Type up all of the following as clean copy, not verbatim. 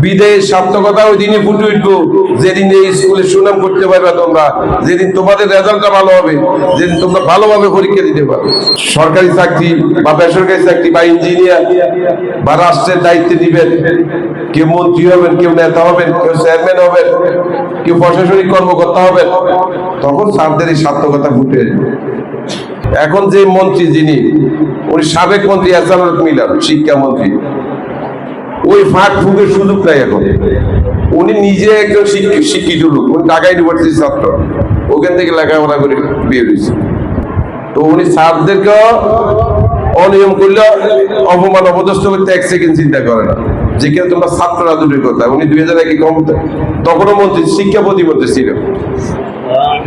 বিদেশ সার্থকতা ওই দিনই ফুটে উঠবো যেদিন এই স্কুলে সুনাম করতে পারবে তোমরা, যেদিন তোমাদের রেজাল্টটা ভালো হবে, যেদিন তোমরা ভালোভাবে পরীক্ষা দিতে পারবে। সরকারি চাকরি বা বেসরকারি চাকরি বা ইঞ্জিনিয়ার বা রাষ্ট্রের দায়িত্বে দিবেন, কেউ মন্ত্রী হবেন, কেউ নেতা হবেন, কেউ চেয়ারম্যান হবেন, কেউ প্রশাসনিক কর্মকর্তা হবেন, তখন স্যারদের এই সার্থকতা ফুটে আসবে। এখন যে মন্ত্রী যিনি, উনি সাবেক মন্ত্রী এহসানুল হক মিলন, শিক্ষামন্ত্রী, ওই ফাঁক ফুঁকের সুযোগ নাই এখন। উনি নিজে একজন শিক্ষিত লোক, উনি ঢাকা ইউনিভার্সিটির ছাত্র, ওখান থেকে লেখাপড়া করে বের হয়েছে। তো উনি স্যারদেরকেও অনিয়ম করলে অপমান অপদস্থ করতে এক সেকেন্ড চিন্তা করে না, যেখানে তোমরা ছাত্ররা দুটোর কথা। উনি 2001 ক্ষমতায়, তখনও মন্ত্রী, শিক্ষা প্রতিমন্ত্রী ছিল।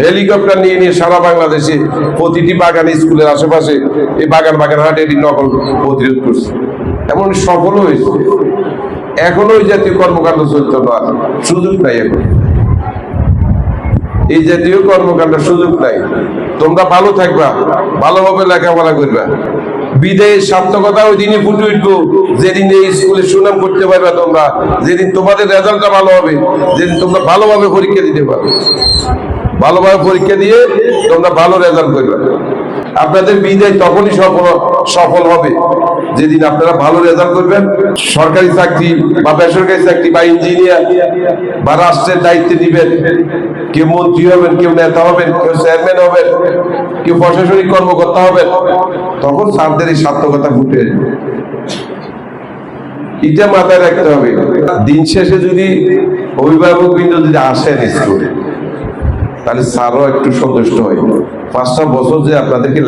হেলিকপ্টার নিয়ে নিয়ে সারা বাংলাদেশে প্রতিটি বাগান, স্কুলের আশেপাশে এই বাগান হাটে নকল প্রতিরোধ করছে, এমন সফল হয়েছে। এখনো ওই জাতীয় কর্মকাণ্ড চলতে না, সুযোগ নাই এখন এই জাতীয় কর্মকাণ্ড, সুযোগ নাই। তোমরা ভালো থাকবা, ভালোভাবে লেখাপড়া করবা। বিদেশ সার্থকতা ওই দিনই ফুটে উঠবো যেদিন এই স্কুলে সুনাম করতে পারবে তোমরা, যেদিন তোমাদের রেজাল্টটা ভালো হবে, যেদিন তোমরা ভালোভাবে পরীক্ষা দিতে পারবে। ভালোভাবে পরীক্ষা দিয়ে তোমরা ভালো রেজাল্ট করবে। আপনাদের বিদায় তখনই সফল হবে যেদিন আপনারা ভালো রেজাল্ট করবেন। সরকারি চাকরি বা বেসরকারি চাকরি বা ইঞ্জিনিয়ার বা রাষ্ট্রের দায়িত্বে দিবেন, কেউ মন্ত্রী হবেন, কেউ নেতা হবেন, কেউ চেয়ারম্যান হবেন, কেউ প্রশাসনিক কর্মকর্তা হবেন, তখন স্যারদের এই সার্থকতা ফুটে আসবে। এটা মাথায় রাখতে হবে। দিন শেষে যদি অভিভাবক বৃন্দ যদি আসেন স্কুলে, তাহলে স্যারও একটু সন্তুষ্ট হয়। 5টা বছর যে আপনাদেরকে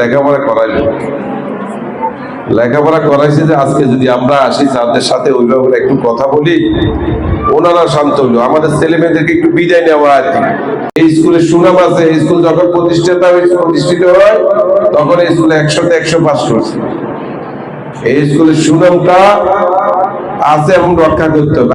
লেখাপড়া করাইছে, যে আজকে যদি আমরা আসি স্যারদের সাথে, অভিভাবকরা একটু কথা বলি, ওনারা শান্ত হইল, আমাদের ছেলে মেয়েদেরকে একটু বিদায় নেওয়া আর কি। এই স্কুলে সুনাম আছে, এই স্কুল যখন প্রতিষ্ঠিত হয় তখন এই স্কুলে 100তে 100 পাস করছে। এই স্কুলের সুনামটা আছে এবং রক্ষা করতে হবে।